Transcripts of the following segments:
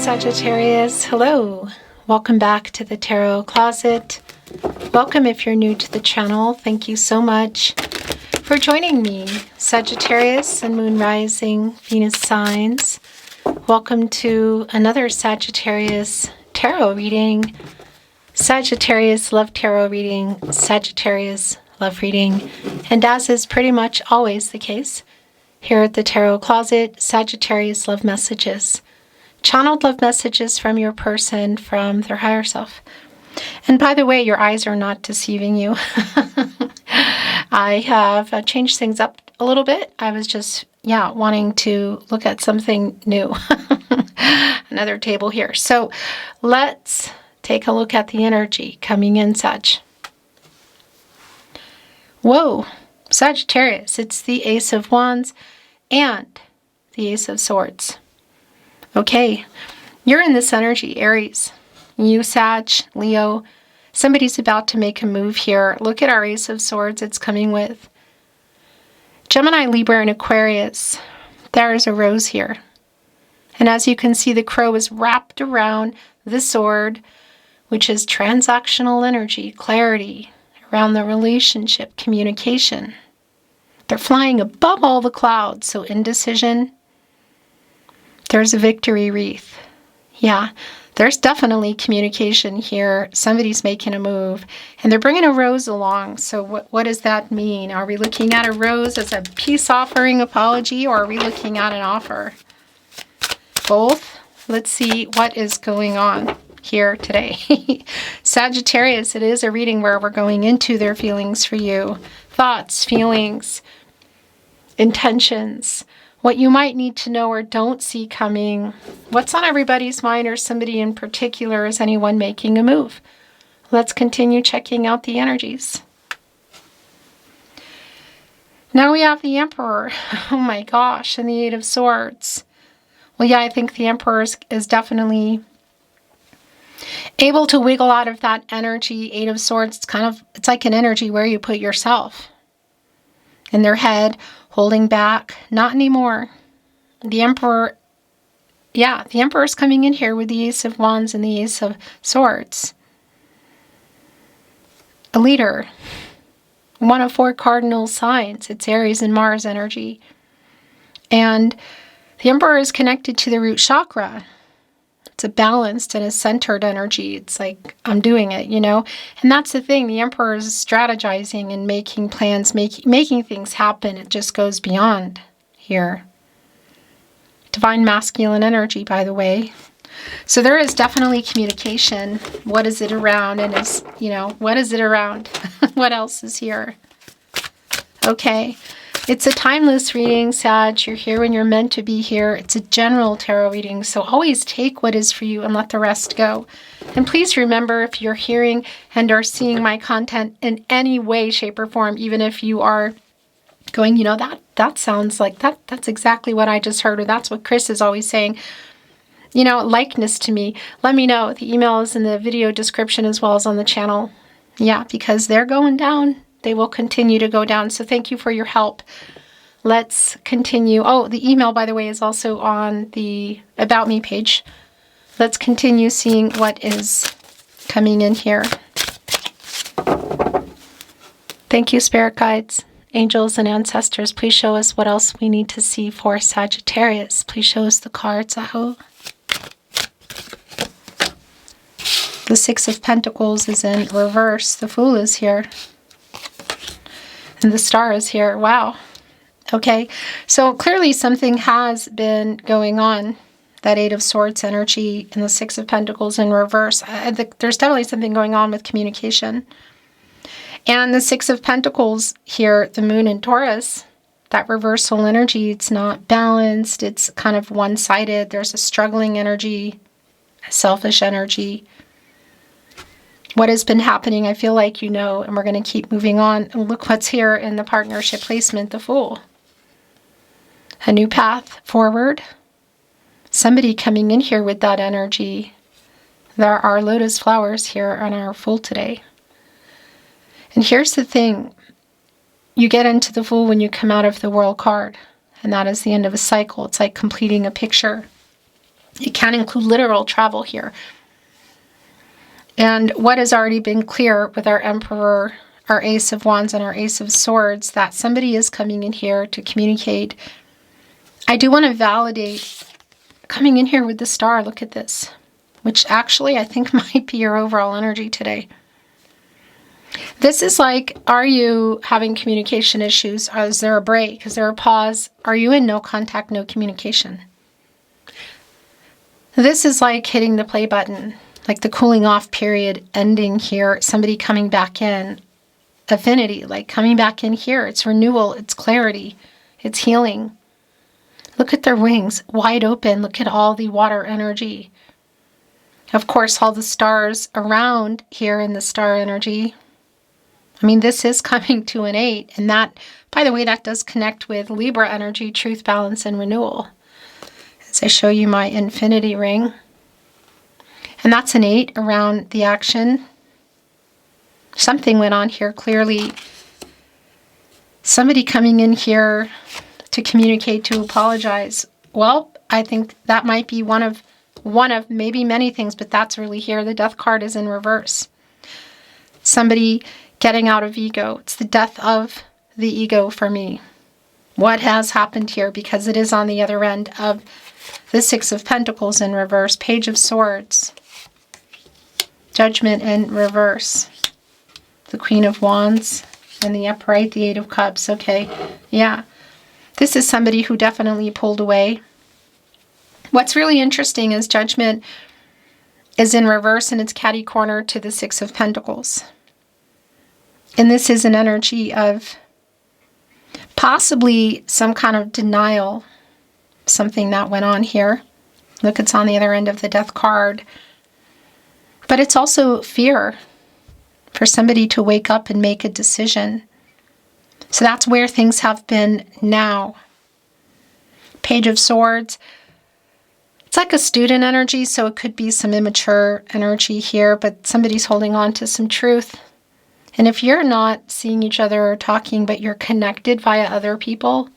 Sagittarius. Hello. Welcome back to the Tarot Closet. Welcome if you're new to the channel. Thank you so much for joining me, Sagittarius and Moon Rising Venus signs. Welcome to another Sagittarius tarot reading. Sagittarius love tarot reading, Sagittarius love reading, and as is pretty much always the case, here at the Tarot Closet, Sagittarius love messages. Channeled love messages from your person, from their higher self. And by the way, your eyes are not deceiving you. I have changed things up a little bit. I was just, wanting to look at something new. Another table here. So let's take a look at the energy coming in, Sag. Whoa, Sagittarius. It's the Ace of Wands and the Ace of Swords. Okay, you're in this energy, Aries. You, Sag, Leo, somebody's about to make a move here. Look at our Ace of Swords it's coming with. Gemini, Libra, and Aquarius. There is a rose here. And as you can see, the crow is wrapped around the sword, which is transactional energy, clarity, around the relationship, communication. They're flying above all the clouds, so indecision. There's a victory wreath. Yeah, there's definitely communication here. Somebody's making a move. And they're bringing a rose along. So what does that mean? Are we looking at a rose as a peace offering apology, or are we looking at an offer? Both. Let's see what is going on here today. Sagittarius, it is a reading where we're going into their feelings for you. Thoughts, feelings, intentions. What you might need to know or don't see coming. What's on everybody's mind, or somebody in particular? Is anyone making a move? Let's continue checking out the energies. Now we have the Emperor. Oh my gosh, and the Eight of Swords. Well, yeah, I think the Emperor is definitely able to wiggle out of that energy. Eight of Swords, it's like an energy where you put yourself in their head, holding back. Not anymore. The Emperor, the Emperor's coming in here with the Ace of Wands and the Ace of Swords. A leader. One of 4 cardinal signs. It's Aries and Mars energy. And the Emperor is connected to the root chakra. It's a balanced and a centered energy. It's like, I'm doing it, And that's the thing. The Emperor is strategizing and making plans, making things happen. It just goes beyond here. Divine masculine energy, by the way. So there is definitely communication. What is it around? And what is it around? What else is here? Okay. It's a timeless reading, Sag. You're here when you're meant to be here. It's a general tarot reading, so always take what is for you and let the rest go. And please remember, if you're hearing and are seeing my content in any way, shape, or form, even if you are going, that sounds like that's exactly what I just heard, or that's what Chris is always saying, likeness to me, let me know. The email is in the video description as well as on the channel. Yeah, because they're going down. They will continue to go down. So thank you for your help. Let's continue. Oh, the email, by the way, is also on the About Me page. Let's continue seeing what is coming in here. Thank you, spirit guides, angels, and ancestors. Please show us what else we need to see for Sagittarius. Please show us the cards. Aho. The Six of Pentacles is in reverse. The Fool is here. And the Star is here. Wow. Okay. So clearly something has been going on. That Eight of Swords energy and the Six of Pentacles in reverse. There's definitely something going on with communication. And the Six of Pentacles here, the Moon in Taurus, that reversal energy, it's not balanced. It's kind of one-sided. There's a struggling energy, a selfish energy. What has been happening, I feel like and we're going to keep moving on. And look what's here in the partnership placement, the Fool. A new path forward. Somebody coming in here with that energy. There are lotus flowers here on our Fool today. And here's the thing. You get into the Fool when you come out of the World card. And that is the end of a cycle. It's like completing a picture. It can include literal travel here. And what has already been clear with our Emperor, our Ace of Wands, and our Ace of Swords, that somebody is coming in here to communicate. I do want to validate coming in here with the Star. Look at this, which actually I think might be your overall energy today. This is like, are you having communication issues? Is there a break? Is there a pause? Are you in no contact, no communication? This is like hitting the play button, like the cooling off period ending here, somebody coming back in. Affinity, like coming back in here. It's renewal, it's clarity, it's healing. Look at their wings, wide open. Look at all the water energy. Of course, all the stars around here in the star energy. I mean, this is coming to an 8. And that, by the way, that does connect with Libra energy, truth, balance, and renewal. As I show you my infinity ring. And that's an 8 around the action. Something went on here, clearly. Somebody coming in here to communicate, to apologize. Well, I think that might be one of maybe many things, but that's really here. The Death card is in reverse. Somebody getting out of ego. It's the death of the ego for me. What has happened here? Because it is on the other end of the Six of Pentacles in reverse, Page of Swords, Judgment in reverse, the Queen of Wands, and the upright, the Eight of Cups. Okay, yeah. This is somebody who definitely pulled away. What's really interesting is Judgment is in reverse and it's catty corner to the Six of Pentacles. And this is an energy of possibly some kind of denial, something that went on here. Look, it's on the other end of the Death card. But it's also fear for somebody to wake up and make a decision. So that's where things have been now. Page of Swords. It's like a student energy, so it could be some immature energy here, but somebody's holding on to some truth. And if you're not seeing each other or talking, but you're connected via other people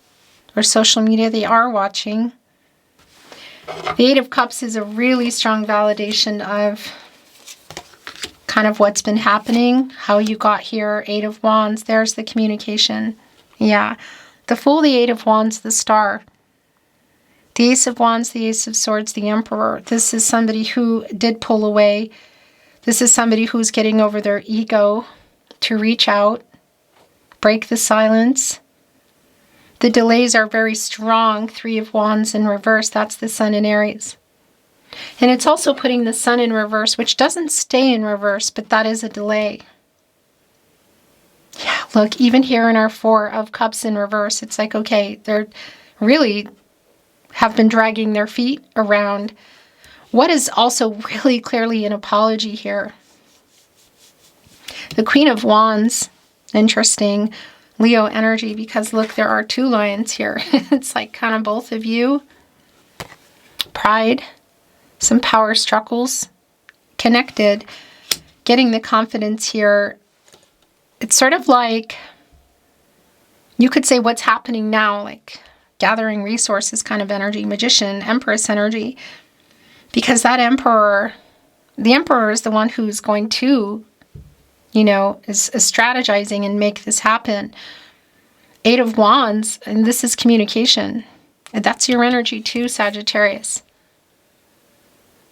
or social media, they are watching. The Eight of Cups is a really strong validation of kind of what's been happening, how you got here. Eight of Wands, there's the communication. Yeah. The Fool, the Eight of Wands, the Star. The Ace of Wands, the Ace of Swords, the Emperor. This is somebody who did pull away. This is somebody who's getting over their ego to reach out, break the silence. The delays are very strong. Three of Wands in reverse. That's the Sun in Aries. And it's also putting the Sun in reverse, which doesn't stay in reverse, but that is a delay. Yeah, look, even here in our Four of Cups in reverse, it's like, okay, they're really have been dragging their feet around what is also really clearly an apology here. The Queen of Wands, interesting, Leo energy, because look, there are two lions here. It's like kind of both of you. Pride, some power struggles, connected, getting the confidence here. It's sort of like, you could say what's happening now, like gathering resources kind of energy, Magician, Empress energy, because that Emperor, the Emperor is the one who's going to, you know, is strategizing and make this happen. Eight of Wands, and this is communication. And that's your energy too, Sagittarius.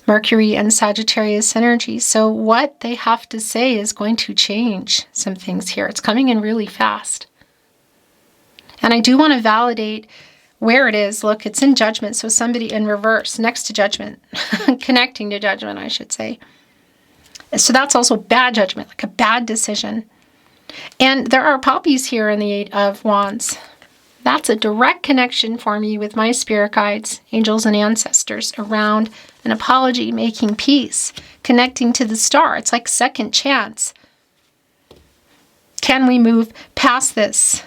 Mercury and Sagittarius energy. So what they have to say is going to change some things here. It's coming in really fast. And I do want to validate where it is. Look, it's in Judgment. So somebody in reverse next to Judgment, connecting to Judgment, I should say. So that's also bad judgment, like a bad decision. And there are poppies here in the Eight of Wands. That's a direct connection for me with my spirit guides, angels, and ancestors around an apology, making peace, connecting to the Star. It's like second chance. Can we move past this?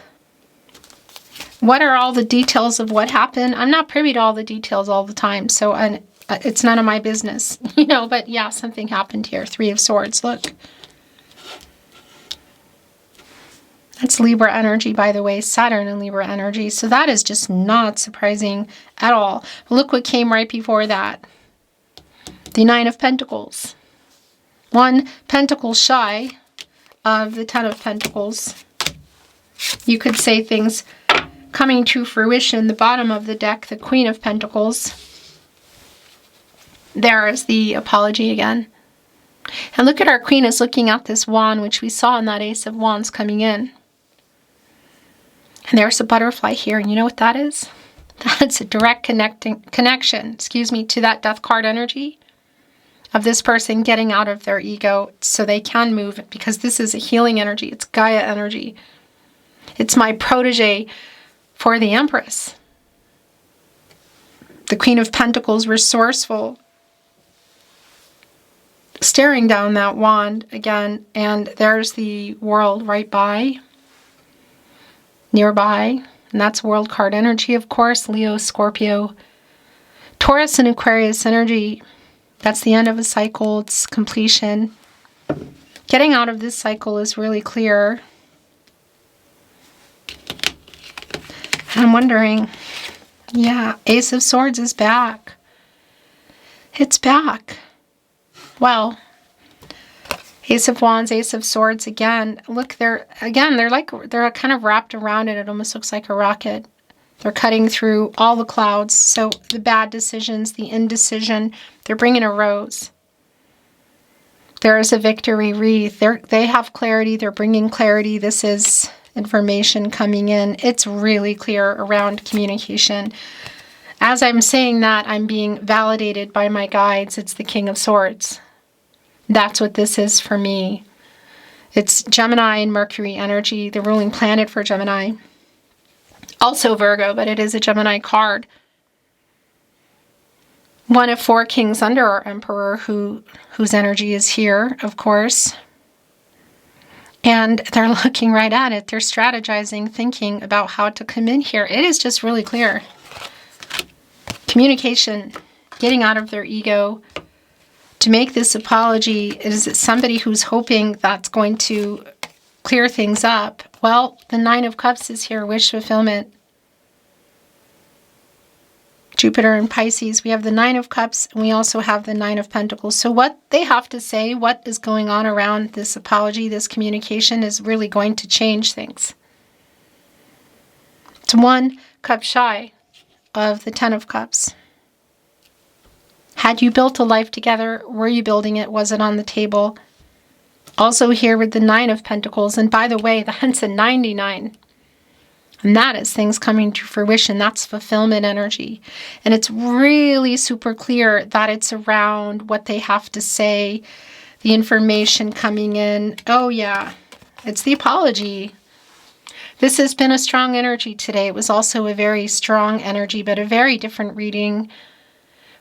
What are all the details of what happened? I'm not privy to all the details all the time, so it's none of my business, you know, but yeah, something happened here. Three of Swords, look. That's Libra energy, by the way, Saturn and Libra energy. So that is just not surprising at all. Look what came right before that. The Nine of Pentacles. One pentacle shy of the Ten of Pentacles. You could say things coming to fruition. The bottom of the deck, the Queen of Pentacles. There is the apology again. And look at our Queen is looking at this wand, which we saw in that Ace of Wands coming in. And there's a butterfly here. And you know what that is? That's a direct connection, to that Death card energy of this person getting out of their ego so they can move, because this is a healing energy. It's Gaia energy. It's my protege for the Empress. The Queen of Pentacles, resourceful, staring down that wand again, and there's the World right by, nearby, and that's World card energy, of course. Leo, Scorpio, Taurus, and Aquarius energy. That's the end of a cycle. It's completion. Getting out of this cycle is really clear. I'm wondering, yeah, Ace of Swords is back. It's back. Well, Ace of Wands, Ace of Swords again. Look, they're kind of wrapped around it. It almost looks like a rocket. They're cutting through all the clouds. So the bad decisions, the indecision, they're bringing a rose. There is a victory wreath. They have clarity. They're bringing clarity. This is information coming in. It's really clear around communication. As I'm saying that, I'm being validated by my guides. It's the King of Swords. That's what this is for me. It's Gemini and Mercury energy, the ruling planet for Gemini. Also Virgo, but it is a Gemini card. One of 4 kings under our Emperor, whose energy is here, of course. And they're looking right at it. They're strategizing, thinking about how to come in here. It is just really clear. Communication, getting out of their ego. To make this apology, is it somebody who's hoping that's going to clear things up? Well, the Nine of Cups is here, wish fulfillment. Jupiter and Pisces, we have the Nine of Cups, and we also have the Nine of Pentacles. So what they have to say, what is going on around this apology, this communication, is really going to change things. It's 1 cup shy of the 10 of Cups. Had you built a life together? Were you building it? Was it on the table? Also here with the 9 of Pentacles, and by the way, that's a 99. And that is things coming to fruition. That's fulfillment energy. And it's really super clear that it's around what they have to say, the information coming in. Oh yeah, it's the apology. This has been a strong energy today. It was also a very strong energy, but a very different reading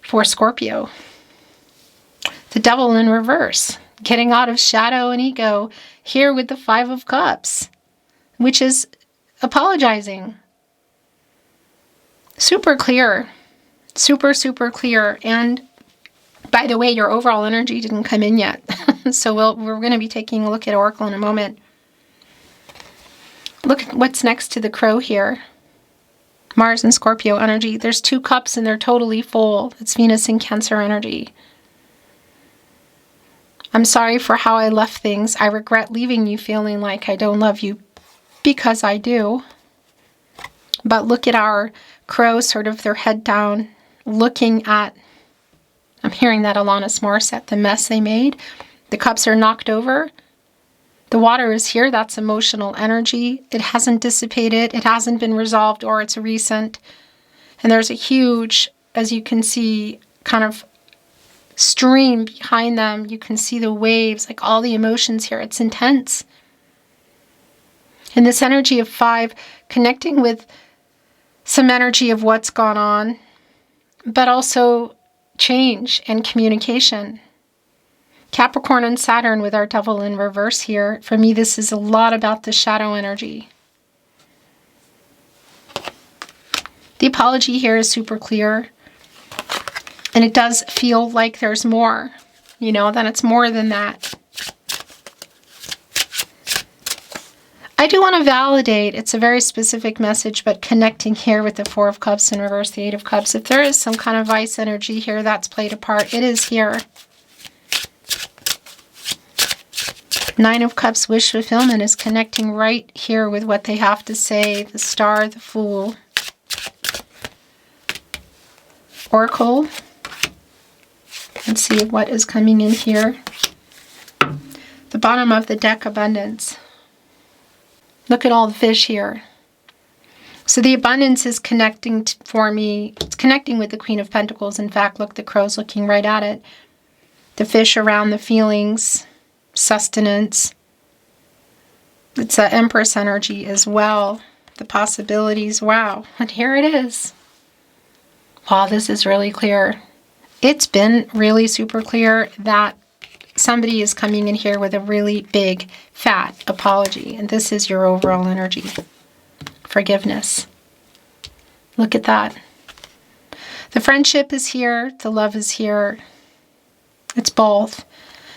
for Scorpio. The Devil in reverse, getting out of shadow and ego here with the 5 of Cups, which is apologizing. Super clear. Super, super clear. And by the way, your overall energy didn't come in yet. So we're going to be taking a look at Oracle in a moment. Look at what's next to the Crow here. Mars and Scorpio energy. There's 2 cups and they're totally full. It's Venus and Cancer energy. I'm sorry for how I left things. I regret leaving you feeling like I don't love you, because I do. But look at our Crow, sort of their head down, looking at, I'm hearing that Alanis Morissette, the mess they made. The cups are knocked over. The water is here. That's emotional energy. It hasn't dissipated. It hasn't been resolved, or it's recent. And there's a huge, as you can see, kind of stream behind them. You can see the waves, like all the emotions here. It's intense. And this energy of 5, connecting with some energy of what's gone on, but also change and communication. Capricorn and Saturn with our Devil in reverse here. For me, this is a lot about the shadow energy. The apology here is super clear. And it does feel like there's more, that it's more than that. I do want to validate, it's a very specific message, but connecting here with the Four of Cups in reverse, the Eight of Cups. If there is some kind of vice energy here that's played a part, it is here. Nine of Cups, wish fulfillment, is connecting right here with what they have to say. The Star, the Fool. Oracle. Let's see what is coming in here. The bottom of the deck, abundance. Look at all the fish here. So the abundance is connecting for me. It's connecting with the Queen of Pentacles. In fact, look, the crow's looking right at it. The fish around the feelings, sustenance. It's an Empress energy as well. The possibilities, wow. And here it is. Wow, this is really clear. It's been really super clear that somebody is coming in here with a really big, fat apology. And this is your overall energy. Forgiveness. Look at that. The friendship is here. The love is here. It's both.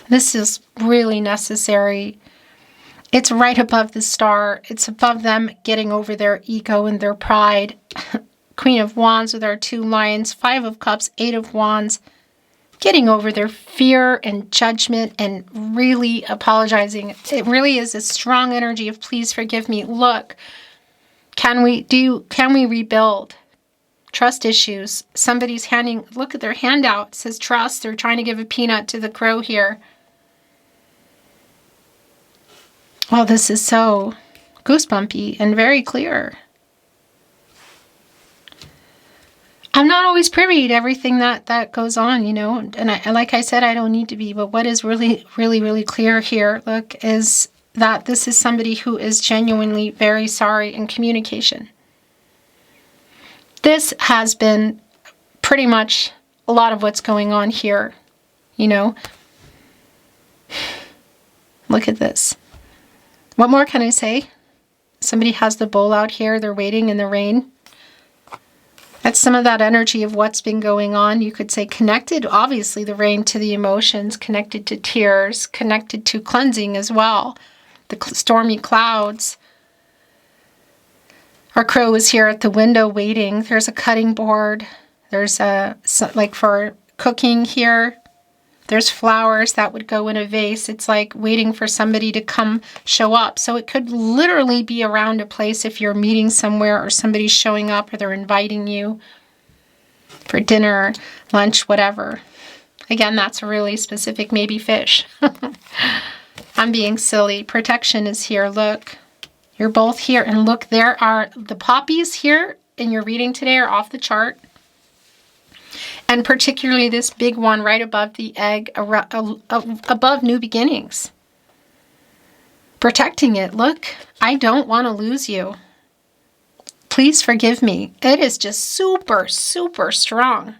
This is really necessary. It's right above the Star. It's above them getting over their ego and their pride. Queen of Wands with our two lions. Five of Cups, Eight of Wands. Getting over their fear and judgment and really apologizing. It really is a strong energy of please forgive me. Look, can we rebuild? Trust issues. Somebody's handing, look at their handout. It says trust. They're trying to give a peanut to the crow here. Well, this is so goosebumpy and very clear. I'm not always privy to everything that goes on, you know, and like I said, I don't need to be, but what is really, really, really clear here, look, is that this is somebody who is genuinely very sorry in communication. This has been pretty much a lot of what's going on here, you know. Look at this. What more can I say? Somebody has the bowl out here, they're waiting in the rain. That's some of that energy of what's been going on. You could say connected, obviously, the rain to the emotions, connected to tears, connected to cleansing as well. The stormy clouds. Our crow is here at the window waiting. There's a cutting board. There's like for cooking here. There's flowers that would go in a vase. It's like waiting for somebody to come show up. So it could literally be around a place if you're meeting somewhere or somebody's showing up or they're inviting you for dinner, lunch, whatever. Again, that's really specific, maybe fish. I'm being silly. Protection is here. Look, you're both here. And look, there are the poppies here in your reading today are off the chart. And particularly this big one right above the egg, above new beginnings. Protecting it. Look, I don't want to lose you. Please forgive me. It is just super, super strong.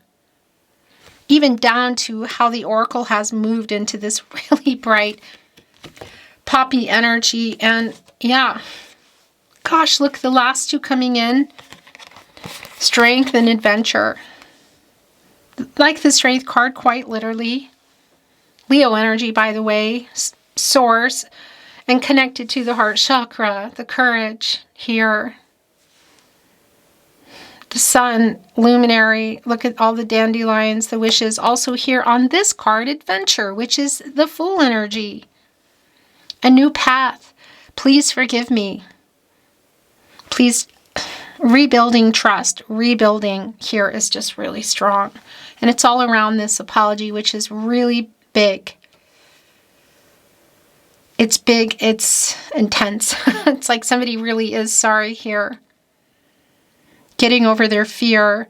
Even down to how the oracle has moved into this really bright poppy energy. And yeah, gosh, look, the last two coming in. Strength and adventure. Like the Strength card, quite literally. Leo energy, by the way, source, and connected to the heart chakra, the courage here. The sun, luminary, look at all the dandelions, the wishes. Also here on this card, adventure, which is the Fool energy. A new path. Please forgive me. Please, rebuilding trust, rebuilding here is just really strong. And it's all around this apology, which is really big. It's big, it's intense. It's like somebody really is sorry here. Getting over their fear,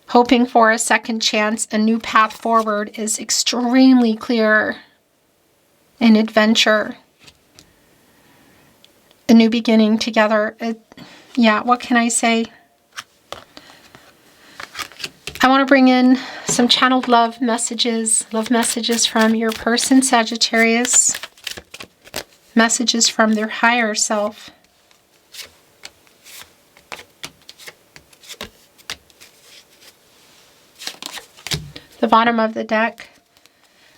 hoping for a second chance, a new path forward is extremely clear. An adventure. A new beginning together. Yeah, what can I say? I want to bring in some channeled love messages from your person, Sagittarius. Messages from their higher self. The bottom of the deck.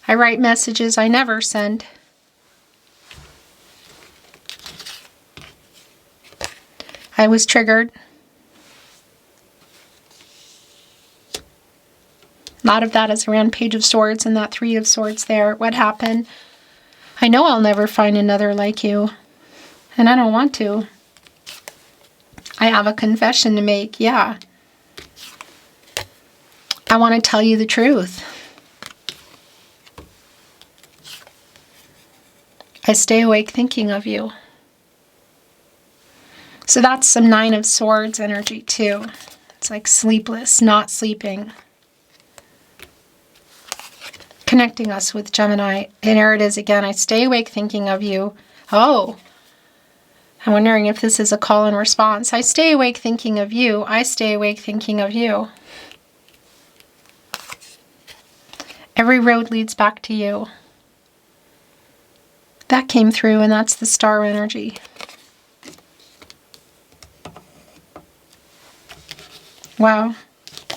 I write messages I never send. I was triggered. A lot of that is around Page of Swords and that Three of Swords there. What happened? I know I'll never find another like you. And I don't want to. I have a confession to make, yeah. I want to tell you the truth. I stay awake thinking of you. So that's some Nine of Swords energy too. It's like sleepless, not sleeping. Connecting us with Gemini. And here it is again. I stay awake thinking of you. Oh, I'm wondering if this is a call and response. I stay awake thinking of you. I stay awake thinking of you. Every road leads back to you. That came through, and that's the star energy. Wow.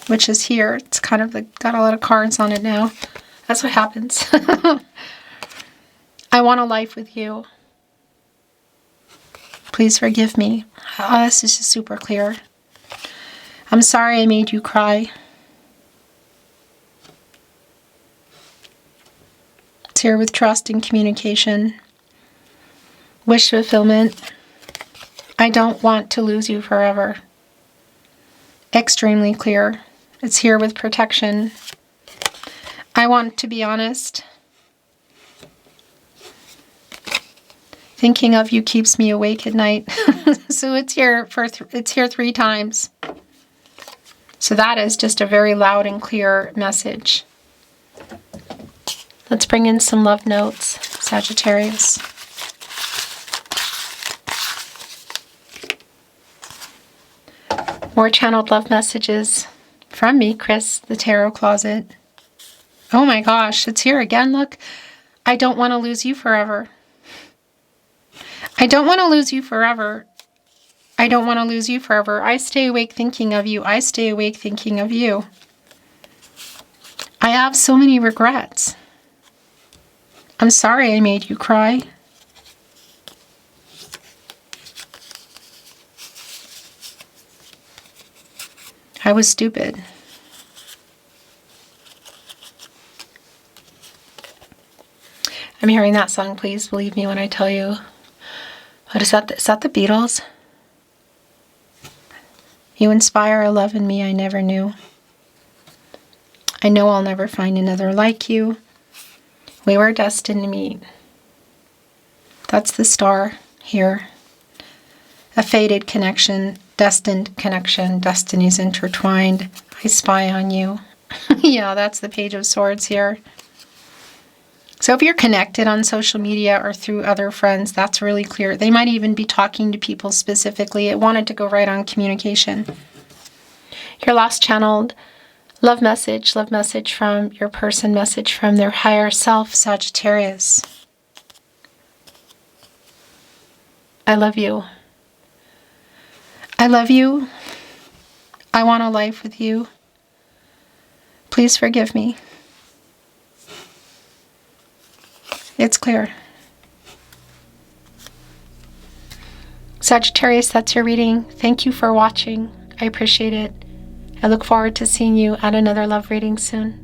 Which is here. It's kind of got a lot of cards on it now. That's what happens. I want a life with you. Please forgive me. Oh, this is just super clear. I'm sorry I made you cry. It's here with trust and communication. Wish fulfillment. I don't want to lose you forever. Extremely clear. It's here with protection. I want to be honest. Thinking of you keeps me awake at night. So it's here it's here 3 times. So that is just a very loud and clear message. Let's bring in some love notes, Sagittarius. More channeled love messages from me, Chris, the Tarot Closet. Oh my gosh, it's here again, look. I don't want to lose you forever. I don't want to lose you forever. I don't want to lose you forever. I stay awake thinking of you. I stay awake thinking of you. I have so many regrets. I'm sorry I made you cry. I was stupid. I'm hearing that song, please believe me when I tell you. What is that? Is that the Beatles? You inspire a love in me I never knew. I know I'll never find another like you. We were destined to meet. That's the star here. A fated connection, destined connection, destinies intertwined. I spy on you. Yeah, that's the Page of Swords here. So if you're connected on social media or through other friends, that's really clear. They might even be talking to people specifically. It wanted to go right on communication. Your last channeled love message from your person, message from their higher self, Sagittarius. I love you. I love you. I want a life with you. Please forgive me. It's clear. Sagittarius, that's your reading. Thank you for watching. I appreciate it. I look forward to seeing you at another love reading soon.